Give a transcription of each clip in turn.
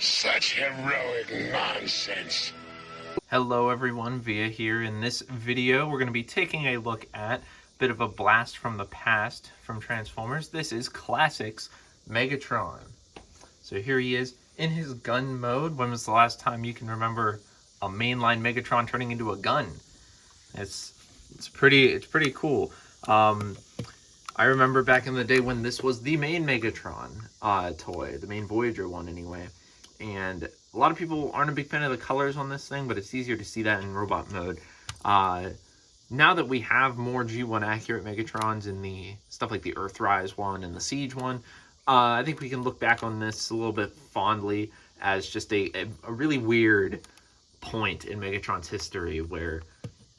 Such heroic nonsense. Hello everyone, Via here. In this video, we're going to be taking a look at a bit of a blast from the past from Transformers. This is Classics Megatron. So here he is in his gun mode. When was the last time you can remember a mainline Megatron turning into a gun? It's pretty cool. I remember back in the day when this was the main Megatron toy, the main Voyager one anyway. And a lot of people aren't a big fan of the colors on this thing, but it's easier to see that in robot mode. Now that we have more G1 accurate Megatrons in the stuff like the Earthrise one and the Siege one, I think we can look back on this a little bit fondly as just a really weird point in Megatron's history where,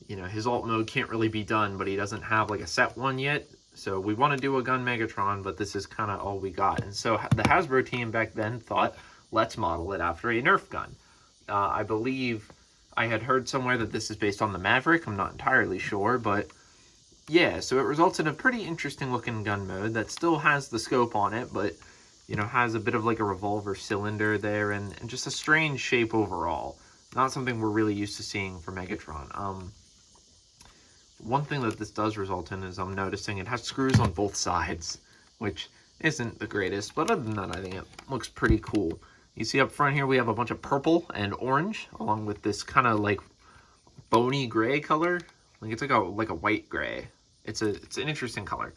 you know, his alt mode can't really be done, but he doesn't have like a set one yet. So we want to do a gun Megatron, but this is kind of all we got. And so the Hasbro team back then thought, let's model it after a Nerf gun. I believe I had heard somewhere that this is based on the Maverick. I'm not entirely sure, but yeah, so it results in a pretty interesting looking gun mode that still has the scope on it, but, you know, has a bit of like a revolver cylinder there and just a strange shape overall. Not something we're really used to seeing for Megatron. One thing that this does result in is I'm noticing it has screws on both sides, which isn't the greatest, but other than that, I think it looks pretty cool. You see up front here, we have a bunch of purple and orange, along with this kind of like bony gray color. Like it's like a white gray. It's an interesting color.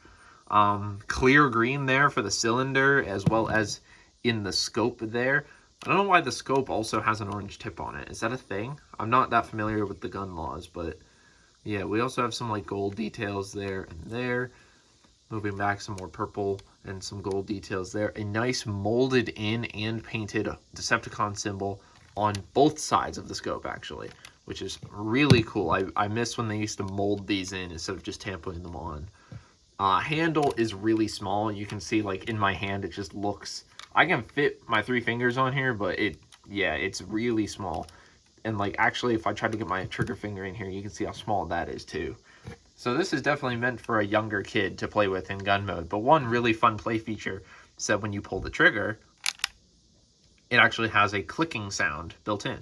Clear green there for the cylinder, as well as in the scope there. I don't know why the scope also has an orange tip on it. Is that a thing? I'm not that familiar with the gun laws, but yeah, we also have some like gold details there and there. Moving back, some more purple and some gold details there. A nice molded in and painted Decepticon symbol on both sides of the scope, actually, which is really cool. I miss when they used to mold these in instead of just tampering them on. Handle is really small. You can see, like, in my hand, it just looks... I can fit my 3 fingers on here, but it's really small. And, like, actually, if I try to get my trigger finger in here, you can see how small that is, too. So this is definitely meant for a younger kid to play with in gun mode. But one really fun play feature is that when you pull the trigger, it actually has a clicking sound built in.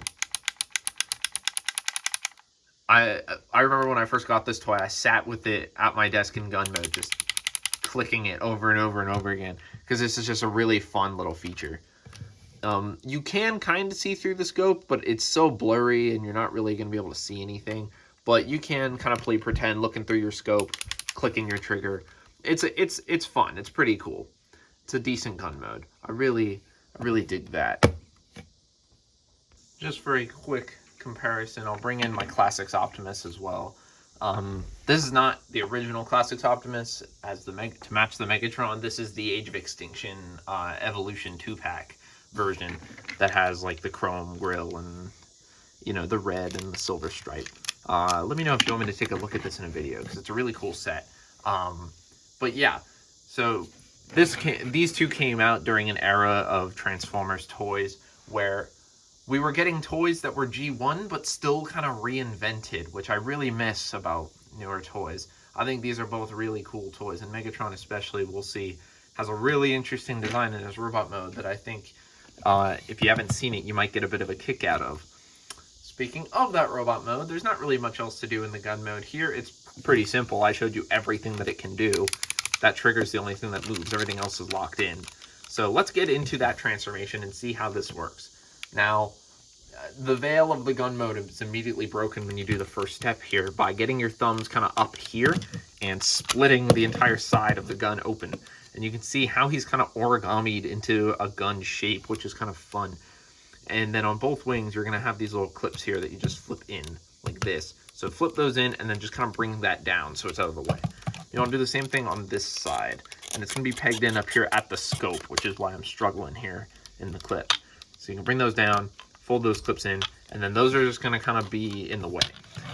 I remember when I first got this toy, I sat with it at my desk in gun mode, just clicking it over and over and over again, because this is just a really fun little feature. You can kind of see through the scope, but it's so blurry and you're not really going to be able to see anything. But you can kind of play pretend, looking through your scope, clicking your trigger. It's fun. It's pretty cool. It's a decent gun mode. I really dig that. Just for a quick comparison, I'll bring in my Classics Optimus as well. This is not the original Classics Optimus as to match the Megatron. This is the Age of Extinction Evolution 2-pack version that has like the chrome grille and, you know, the red and the silver stripe. Let me know if you want me to take a look at this in a video, because it's a really cool set. But yeah, so these two came out during an era of Transformers toys where we were getting toys that were G1 but still kind of reinvented, which I really miss about newer toys. I think these are both really cool toys, and Megatron especially, we'll see, has a really interesting design in his robot mode that I think if you haven't seen it, you might get a bit of a kick out of. Speaking of that robot mode, there's not really much else to do in the gun mode here. It's pretty simple. I showed you everything that it can do. That trigger's the only thing that moves. Everything else is locked in. So let's get into that transformation and see how this works. Now, the veil of the gun mode is immediately broken when you do the first step here by getting your thumbs kind of up here and splitting the entire side of the gun open. And you can see how he's kind of origamied into a gun shape, which is kind of fun. And then on both wings, you're going to have these little clips here that you just flip in like this. So flip those in and then just kind of bring that down so it's out of the way. You want to do the same thing on this side. And it's going to be pegged in up here at the scope, which is why I'm struggling here in the clip. So you can bring those down, fold those clips in, and then those are just going to kind of be in the way.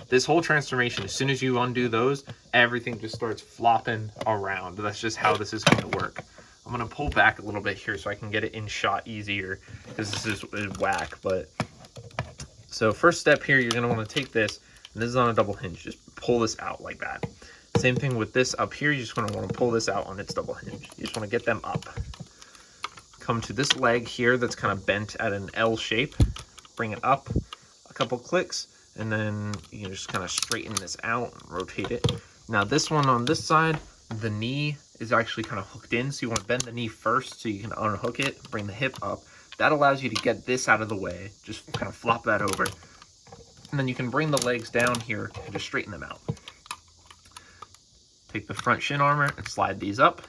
This whole transformation, as soon as you undo those, everything just starts flopping around. That's just how this is going to work. I'm going to pull back a little bit here so I can get it in shot easier, because this is whack. But so first step here, you're going to want to take this, and this is on a double hinge. Just pull this out like that. Same thing with this up here. You just want to pull this out on its double hinge. You just want to get them up. come to this leg here that's kind of bent at an L shape. Bring it up a couple clicks, and then you can just kind of straighten this out and rotate it. Now this one on this side, the knee is actually kind of hooked in, so you want to bend the knee first so you can unhook it, bring the hip up. That allows you to get this out of the way. Just kind of flop that over. And then you can bring the legs down here and just straighten them out. Take the front shin armor and slide these up.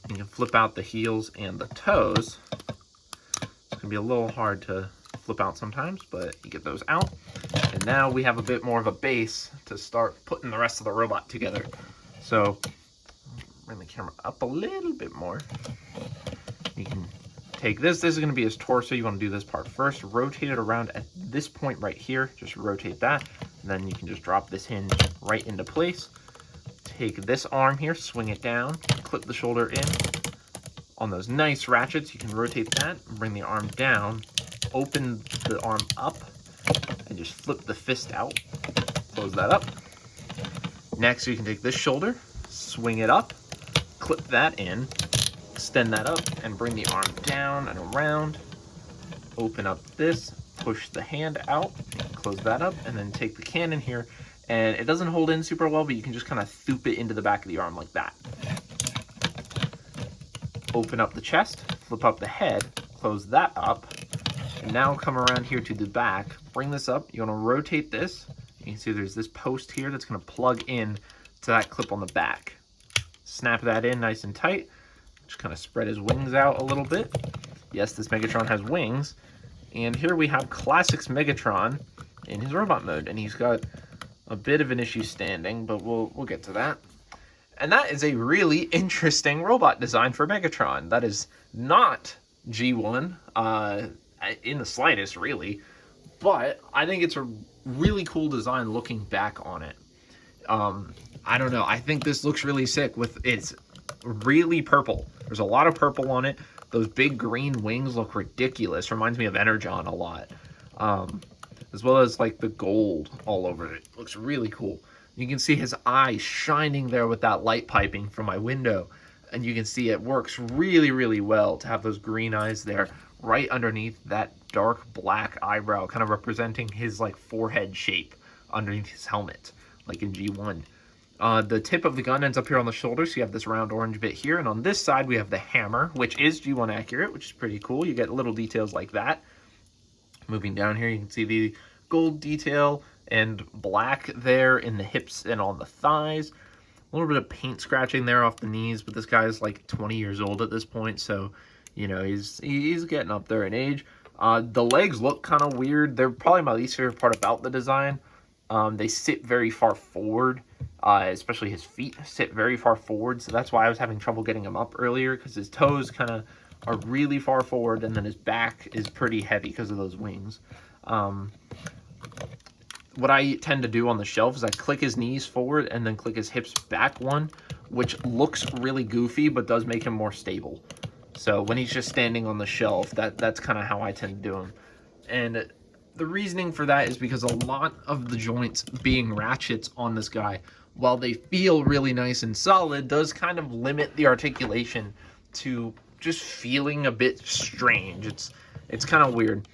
You can flip out the heels and the toes. It's gonna be a little hard to flip out sometimes, but you get those out. And now we have a bit more of a base to start putting the rest of the robot together. So bring the camera up a little bit more. You can take this is going to be his torso. You want to do this part first, rotate it around at this point right here, just rotate that, and then you can just drop this hinge right into place. Take this arm here, swing it down, clip the shoulder in. On those nice ratchets, you can rotate that and bring the arm down, open the arm up, and just flip the fist out, close that up. Next, you can take this shoulder, swing it up, clip that in, extend that up, and bring the arm down and around. Open up this, push the hand out, close that up, and then take the cannon here. And it doesn't hold in super well, but you can just kind of thoop it into the back of the arm like that. Open up the chest, flip up the head, close that up, and now come around here to the back. Bring this up. You want to rotate this. You can see there's this post here that's going to plug in to that clip on the back. Snap that in nice and tight. Just kind of spread his wings out a little bit. Yes, this Megatron has wings. And here we have Classics Megatron in his robot mode. And he's got a bit of an issue standing, but we'll get to that. And that is a really interesting robot design for Megatron. That is not G1 in the slightest, really. But I think it's a really cool design looking back on it. I don't know. I think this looks really sick with it's really purple. There's a lot of purple on it. Those big green wings look ridiculous. Reminds me of Energon a lot. As well as like the gold all over it. Looks really cool. You can see his eyes shining there with that light piping from my window. And you can see it works really, really well to have those green eyes there right underneath that dark black eyebrow, kind of representing his like forehead shape underneath his helmet, like in G1. The tip of the gun ends up here on the shoulder, so you have this round orange bit here. And on this side, we have the hammer, which is G1 accurate, which is pretty cool. You get little details like that. Moving down here, you can see the gold detail and black there in the hips and on the thighs. A little bit of paint scratching there off the knees, but this guy is like 20 years old at this point, so, you know, he's getting up there in age. The legs look kind of weird. They're probably my least favorite part about the design. They sit very far forward, especially his feet sit very far forward, so that's why I was having trouble getting him up earlier, because his toes kind of are really far forward, and then his back is pretty heavy because of those wings. What I tend to do on the shelf is I click his knees forward and then click his hips back one, which looks really goofy, but does make him more stable. So when he's just standing on the shelf, that's kind of how I tend to do him. And the reasoning for that is because a lot of the joints being ratchets on this guy, while they feel really nice and solid, does kind of limit the articulation to just feeling a bit strange. It's kind of weird.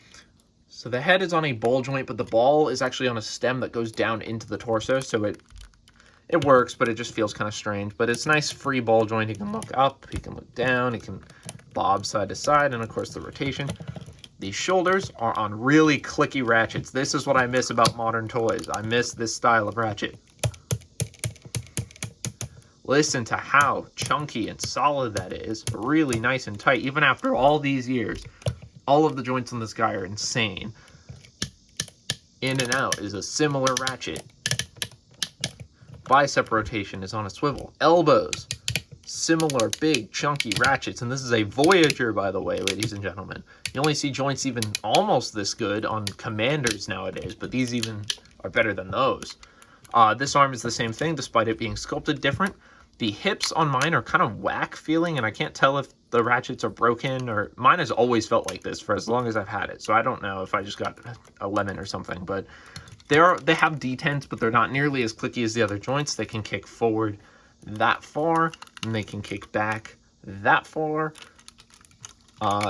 So the head is on a ball joint, but the ball is actually on a stem that goes down into the torso, so it works, but it just feels kind of strange. But it's nice free ball joint. He can look up, he can look down, he can bob side to side, and of course the rotation. These shoulders are on really clicky ratchets. This is what I miss about modern toys. I miss this style of ratchet. Listen to how chunky and solid that is. Really nice and tight, even after all these years. All of the joints on this guy are insane. In and out is a similar ratchet. Bicep rotation is on a swivel. Elbows, similar big chunky ratchets. And this is a Voyager, by the way, ladies and gentlemen. You only see joints even almost this good on Commanders nowadays, but these even are better than those. This arm is the same thing, despite it being sculpted different. The hips on mine are kind of whack feeling, and I can't tell if the ratchets are broken, or mine has always felt like this for as long as I've had it. So I don't know if I just got a lemon or something, but they have detents, but they're not nearly as clicky as the other joints. They can kick forward that far, and they can kick back that far.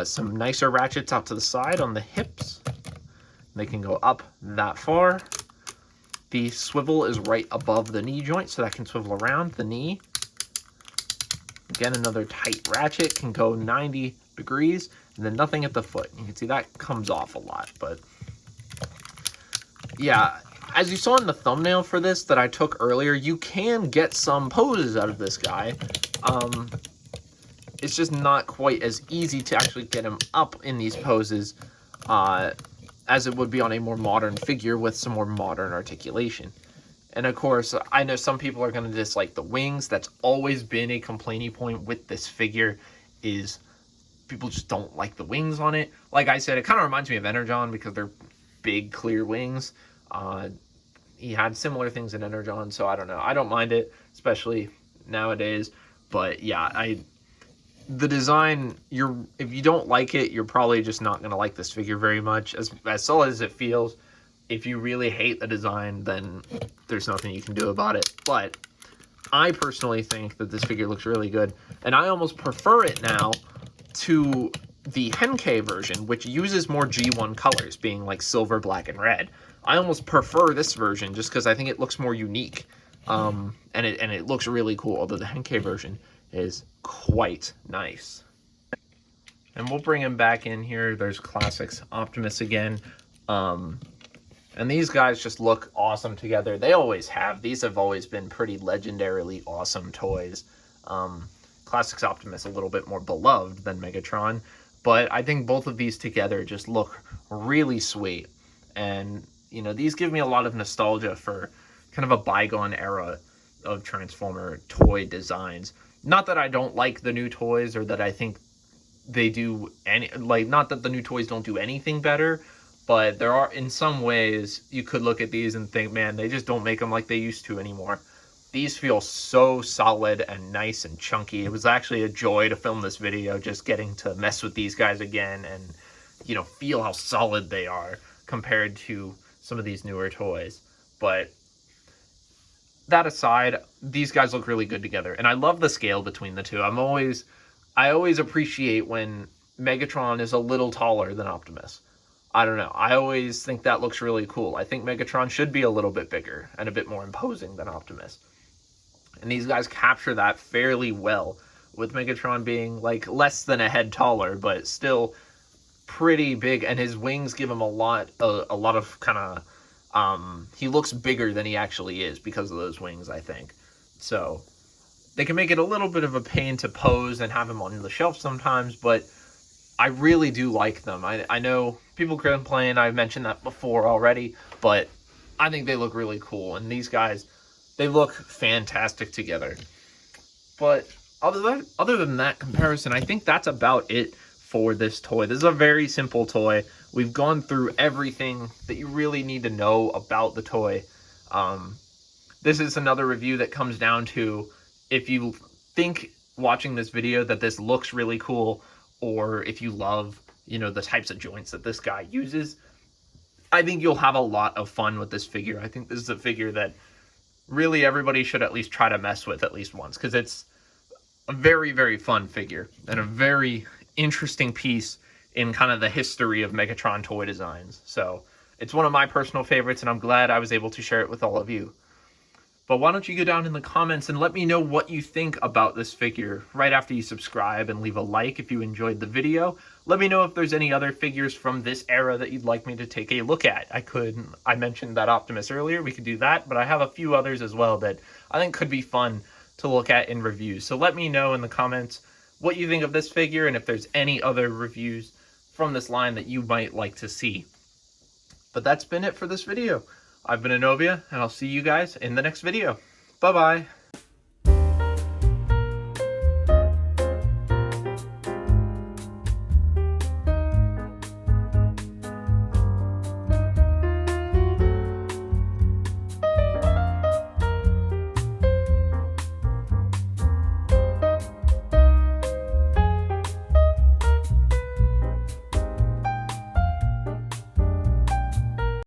Some nicer ratchets out to the side on the hips. They can go up that far. The swivel is right above the knee joint, so that can swivel around the knee. Again, another tight ratchet, can go 90 degrees, and then nothing at the foot. You can see that comes off a lot, but yeah, as you saw in the thumbnail for this that I took earlier, you can get some poses out of this guy. It's just not quite as easy to actually get him up in these poses as it would be on a more modern figure with some more modern articulation. And of course, I know some people are going to dislike the wings. That's always been a complaining point with this figure, is people just don't like the wings on it. Like I said, it kind of reminds me of Energon because they're big, clear wings. He had similar things in Energon, so I don't know. I don't mind it, especially nowadays. But yeah, the design, if you don't like it, you're probably just not going to like this figure very much. As solid as it feels, if you really hate the design, then there's nothing you can do about it. But I personally think that this figure looks really good, and I almost prefer it now to the Henkei version, which uses more G1 colors, being like silver, black, and red. I almost prefer this version just because I think it looks more unique, and it looks really cool, although the Henkei version is quite nice. And we'll bring him back in here. There's Classics Optimus again. And these guys just look awesome together. They always have. These have always been pretty legendarily awesome toys. Classics Optimus a little bit more beloved than Megatron, but I think both of these together just look really sweet. And, you know, these give me a lot of nostalgia for kind of a bygone era of Transformer toy designs. Not that I don't like the new toys, or that I think they do not that the new toys don't do anything better, but there are, in some ways, you could look at these and think, man, they just don't make them like they used to anymore. These feel so solid and nice and chunky. It was actually a joy to film this video, just getting to mess with these guys again and, you know, feel how solid they are compared to some of these newer toys. But that aside, these guys look really good together, and I love the scale between the two. I always appreciate when Megatron is a little taller than Optimus. I don't know. I always think that looks really cool. I think Megatron should be a little bit bigger and a bit more imposing than Optimus. And these guys capture that fairly well, with Megatron being like less than a head taller, but still pretty big, and his wings give him a lot of kind of he looks bigger than he actually is because of those wings, I think. So they can make it a little bit of a pain to pose and have him on the shelf sometimes, but I really do like them. I know people complain, I've mentioned that before already, but I think they look really cool. And these guys, they look fantastic together. But other than that comparison, I think that's about it for this toy. This is a very simple toy. We've gone through everything that you really need to know about the toy. This is another review that comes down to, if you think watching this video that this looks really cool, or if you love, you know, the types of joints that this guy uses, I think you'll have a lot of fun with this figure. I think this is a figure that really everybody should at least try to mess with at least once, because it's a very, very fun figure and a very interesting piece in kind of the history of Megatron toy designs. So it's one of my personal favorites, and I'm glad I was able to share it with all of you. But why don't you go down in the comments and let me know what you think about this figure right after you subscribe, and leave a like if you enjoyed the video. Let me know if there's any other figures from this era that you'd like me to take a look at. I mentioned that Optimus earlier, we could do that, but I have a few others as well that I think could be fun to look at in reviews. So let me know in the comments what you think of this figure, and if there's any other reviews from this line that you might like to see. But that's been it for this video. I've been Anovia, and I'll see you guys in the next video. Bye-bye.